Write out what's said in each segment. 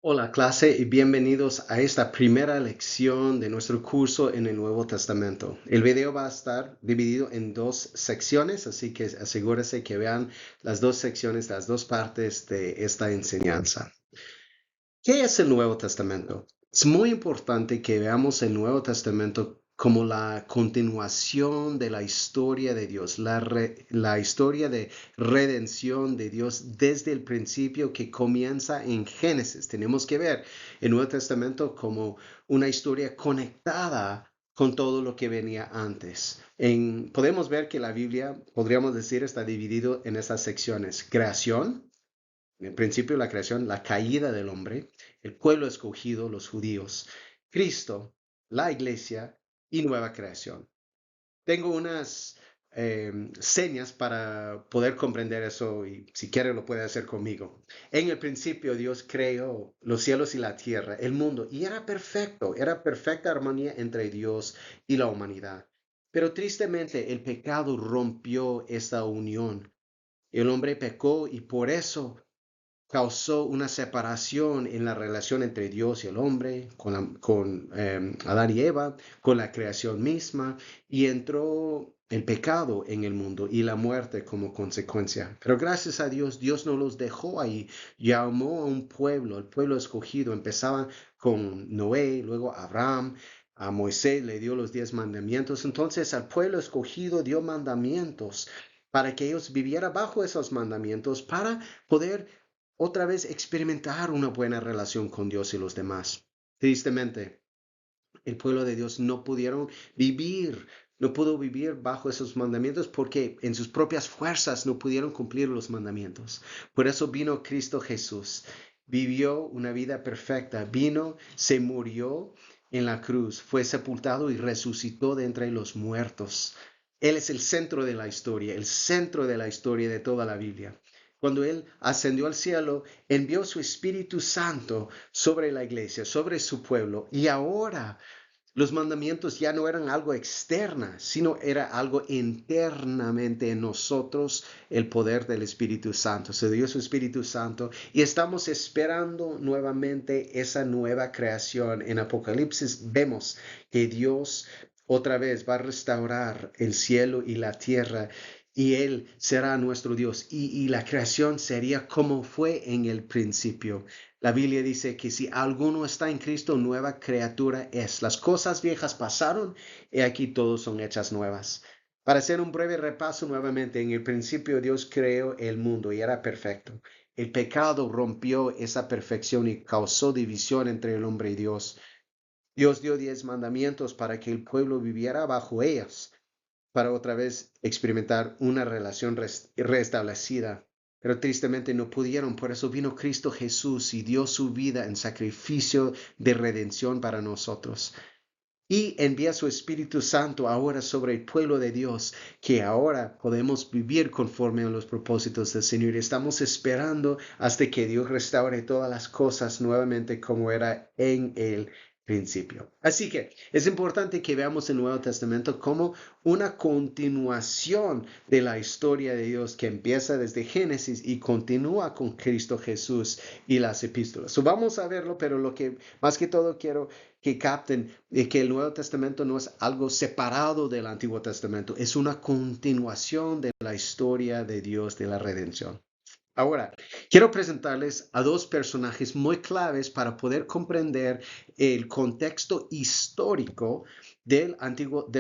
Hola clase y bienvenidos a esta primera lección de nuestro curso en el Nuevo Testamento. El video va a estar dividido en dos secciones, así que asegúrese que vean las dos secciones, las dos partes de esta enseñanza. ¿Qué es el Nuevo Testamento? Es muy importante que veamos el Nuevo Testamento como la continuación de la historia de Dios, la historia de redención de Dios desde el principio que comienza en Génesis. Tenemos que ver el Nuevo Testamento como una historia conectada con todo lo que venía antes. Podemos ver que la Biblia, podríamos decir, está dividido en estas secciones: creación, en el principio de la creación, la caída del hombre, el pueblo escogido, los judíos, Cristo, la iglesia y nueva creación. Tengo unas señas para poder comprender eso y si quiere lo puede hacer conmigo. En el principio Dios creó los cielos y la tierra, el mundo, y era perfecto, era perfecta armonía entre Dios y la humanidad. Pero tristemente el pecado rompió esta unión. El hombre pecó y por eso causó una separación en la relación entre Dios y el hombre, con Adán y Eva, con la creación misma, y entró el pecado en el mundo y la muerte como consecuencia. Pero gracias a Dios, Dios no los dejó ahí, llamó a un pueblo, el pueblo escogido. Empezaban con Noé, luego Abraham. A Moisés le dio los 10 mandamientos. Entonces al pueblo escogido dio mandamientos para que ellos vivieran bajo esos mandamientos, para poder otra vez experimentar una buena relación con Dios y los demás. Tristemente, el pueblo de Dios no pudo vivir bajo esos mandamientos porque en sus propias fuerzas no pudieron cumplir los mandamientos. Por eso vino Cristo Jesús, vivió una vida perfecta, se murió en la cruz, fue sepultado y resucitó de entre los muertos. Él es el centro de la historia, el centro de la historia de toda la Biblia. Cuando Él ascendió al cielo, envió su Espíritu Santo sobre la iglesia, sobre su pueblo, y ahora los mandamientos ya no eran algo externa, sino era algo internamente en nosotros, el poder del Espíritu Santo. Se dio su Espíritu Santo y estamos esperando nuevamente esa nueva creación. En Apocalipsis vemos que Dios otra vez va a restaurar el cielo y la tierra, y Él será nuestro Dios, y la creación sería como fue en el principio. La Biblia dice que si alguno está en Cristo, nueva criatura es. Las cosas viejas pasaron y aquí todos son hechas nuevas. Para hacer un breve repaso nuevamente, en el principio Dios creó el mundo y era perfecto. El pecado rompió esa perfección y causó división entre el hombre y Dios. Dios dio 10 mandamientos para que el pueblo viviera bajo ellos, para otra vez experimentar una relación restablecida. Pero tristemente no pudieron. Por eso vino Cristo Jesús y dio su vida en sacrificio de redención para nosotros. Y envía su Espíritu Santo ahora sobre el pueblo de Dios, que ahora podemos vivir conforme a los propósitos del Señor. Estamos esperando hasta que Dios restaure todas las cosas nuevamente como era en el principio. Así que es importante que veamos el Nuevo Testamento como una continuación de la historia de Dios que empieza desde Génesis y continúa con Cristo Jesús y las epístolas. Vamos a verlo, pero lo que más que todo quiero que capten que el Nuevo Testamento no es algo separado del Antiguo Testamento, es una continuación de la historia de Dios de la redención. Ahora, quiero presentarles a dos personajes muy claves para poder comprender el contexto histórico del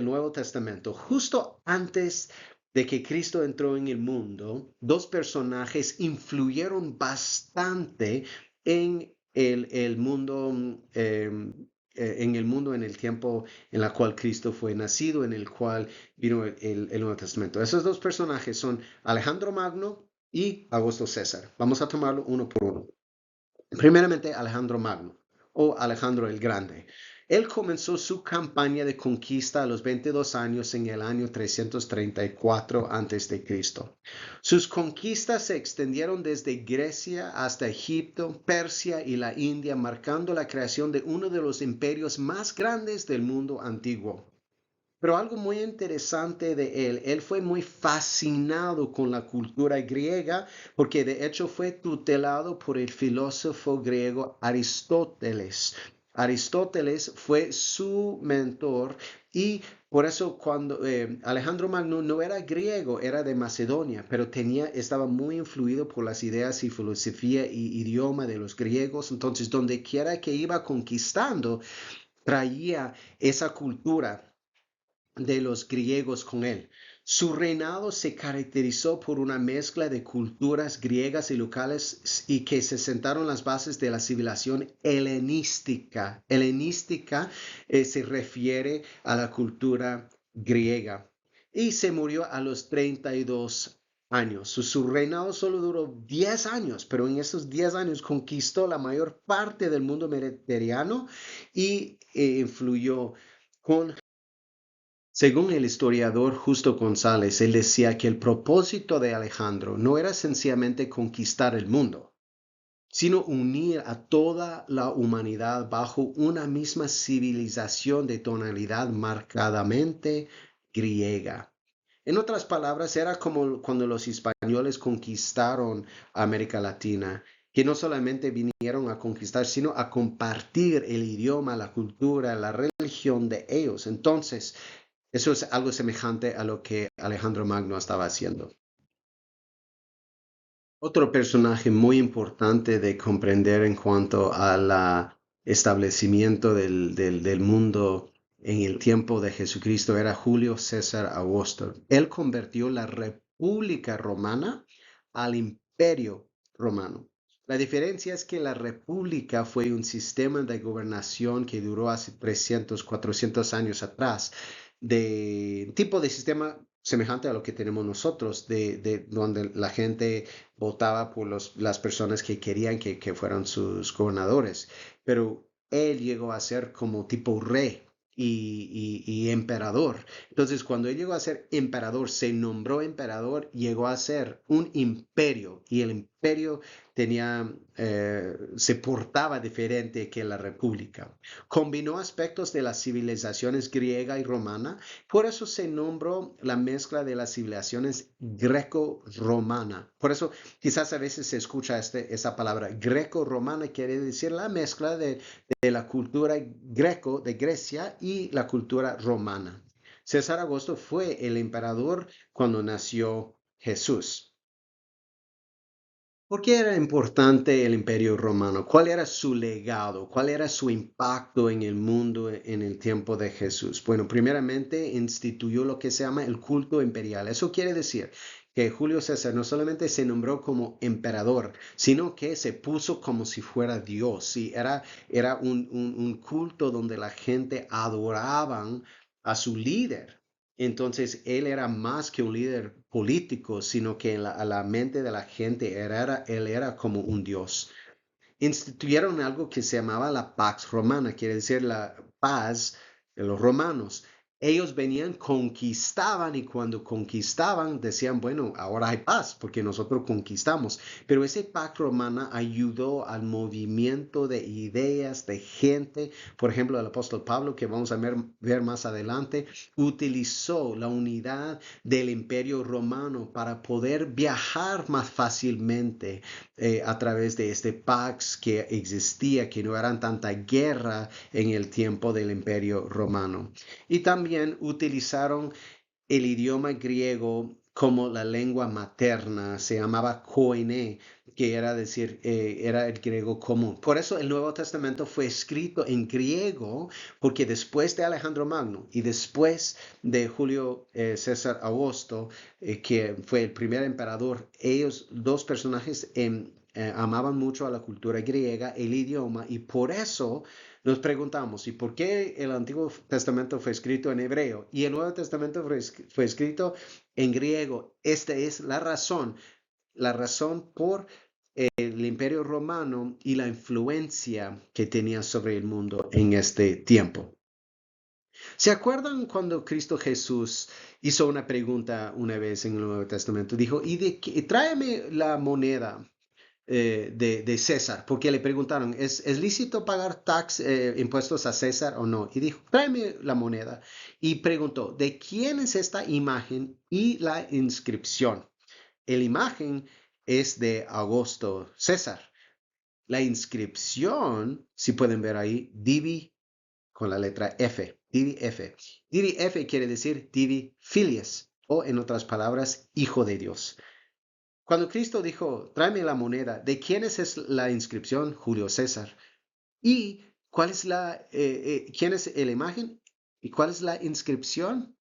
Nuevo Testamento. Justo antes de que Cristo entró en el mundo, dos personajes influyeron bastante en el mundo, en el mundo, en el tiempo en el cual Cristo fue nacido, en el cual vino el Nuevo Testamento. Esos dos personajes son Alejandro Magno y Augusto César. Vamos a tomarlo uno por uno. Primeramente, Alejandro Magno o Alejandro el Grande. Él comenzó su campaña de conquista a los 22 años en el año 334 a.C. Sus conquistas se extendieron desde Grecia hasta Egipto, Persia y la India, marcando la creación de uno de los imperios más grandes del mundo antiguo. Pero algo muy interesante de él fue muy fascinado con la cultura griega porque de hecho fue tutelado por el filósofo griego Aristóteles. Aristóteles fue su mentor y por eso cuando Alejandro Magno no era griego, era de Macedonia, pero estaba muy influido por las ideas y filosofía y idioma de los griegos. Entonces, donde quiera que iba conquistando, traía esa cultura de los griegos con él. Su reinado se caracterizó por una mezcla de culturas griegas y locales y que se sentaron las bases de la civilización helenística. Helenística se refiere a la cultura griega y se murió a los 32 años. Su reinado solo duró 10 años, pero en esos 10 años conquistó la mayor parte del mundo mediterráneo y influyó con según el historiador Justo González, él decía que el propósito de Alejandro no era sencillamente conquistar el mundo, sino unir a toda la humanidad bajo una misma civilización de tonalidad marcadamente griega. En otras palabras, era como cuando los españoles conquistaron América Latina, que no solamente vinieron a conquistar, sino a compartir el idioma, la cultura, la religión de ellos. Entonces, eso es algo semejante a lo que Alejandro Magno estaba haciendo. Otro personaje muy importante de comprender en cuanto al establecimiento del mundo en el tiempo de Jesucristo era Julio César Augusto. Él convirtió la República Romana al Imperio Romano. La diferencia es que la República fue un sistema de gobernación que duró hace 300, 400 años atrás, de tipo de sistema semejante a lo que tenemos nosotros, de donde la gente votaba por las personas que querían que fueran sus gobernadores. Pero él llegó a ser como tipo rey y emperador. Entonces, cuando él llegó a ser emperador, se nombró emperador, llegó a ser un imperio y el imperio se portaba diferente que la república. Combinó aspectos de las civilizaciones griega y romana, por eso se nombró la mezcla de las civilizaciones greco-romana. Por eso quizás a veces se escucha esa palabra greco-romana, quiere decir la mezcla de la cultura greco de Grecia y la cultura romana. César Augusto fue el emperador cuando nació Jesús. ¿Por qué era importante el Imperio Romano? ¿Cuál era su legado? ¿Cuál era su impacto en el mundo en el tiempo de Jesús? Bueno, primeramente instituyó lo que se llama el culto imperial. Eso quiere decir que Julio César no solamente se nombró como emperador, sino que se puso como si fuera Dios. Y era un culto donde la gente adoraban a su líder. Entonces, él era más que un líder político, sino que a la mente de la gente él era como un dios. Instituyeron algo que se llamaba la Pax Romana, quiere decir la paz de los romanos. Ellos venían, conquistaban y cuando conquistaban decían, bueno, ahora hay paz porque nosotros conquistamos. Pero ese Pax Romana ayudó al movimiento de ideas, de gente. Por ejemplo, el apóstol Pablo, que vamos a ver más adelante, utilizó la unidad del imperio romano para poder viajar más fácilmente a través de este Pax que existía, que no eran tanta guerra en el tiempo del Imperio Romano. Y también utilizaron el idioma griego como la lengua materna, se llamaba koine, que era decir, era el griego común. Por eso el Nuevo Testamento fue escrito en griego, porque después de Alejandro Magno y después de Julio César Augusto, que fue el primer emperador, ellos dos personajes amaban mucho a la cultura griega, el idioma, y por eso nos preguntamos, ¿y por qué el Antiguo Testamento fue escrito en hebreo y el Nuevo Testamento fue escrito en griego? Esta es la razón por el Imperio Romano y la influencia que tenía sobre el mundo en este tiempo. ¿Se acuerdan cuando Cristo Jesús hizo una pregunta una vez en el Nuevo Testamento? Dijo, tráeme la moneda de César, porque le preguntaron, ¿es lícito pagar impuestos a César o no? Y dijo, tráeme la moneda. Y preguntó, ¿de quién es esta imagen y la inscripción? La imagen es de Augusto César. La inscripción, si pueden ver ahí, Divi con la letra F, Divi F. Divi F quiere decir Divi Filius, o en otras palabras, Hijo de Dios. Cuando Cristo dijo, tráeme la moneda, ¿de quién es la inscripción? Julio César. ¿Y quién es la imagen? ¿Y cuál es la inscripción?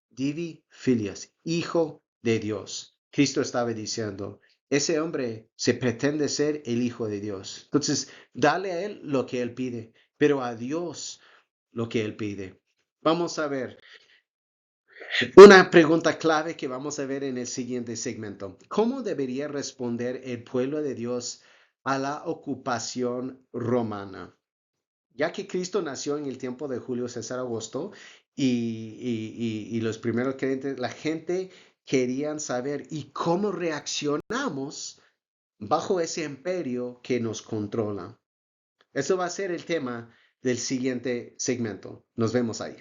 Divi Filius, Hijo de Dios. Cristo estaba diciendo, ese hombre se pretende ser el Hijo de Dios. Entonces, dale a él lo que él pide, pero a Dios lo que él pide. Vamos a ver. Una pregunta clave que vamos a ver en el siguiente segmento. ¿Cómo debería responder el pueblo de Dios a la ocupación romana? Ya que Cristo nació en el tiempo de Julio César Augusto y los primeros creyentes, la gente querían saber y cómo reaccionamos bajo ese imperio que nos controla. Eso va a ser el tema del siguiente segmento. Nos vemos ahí.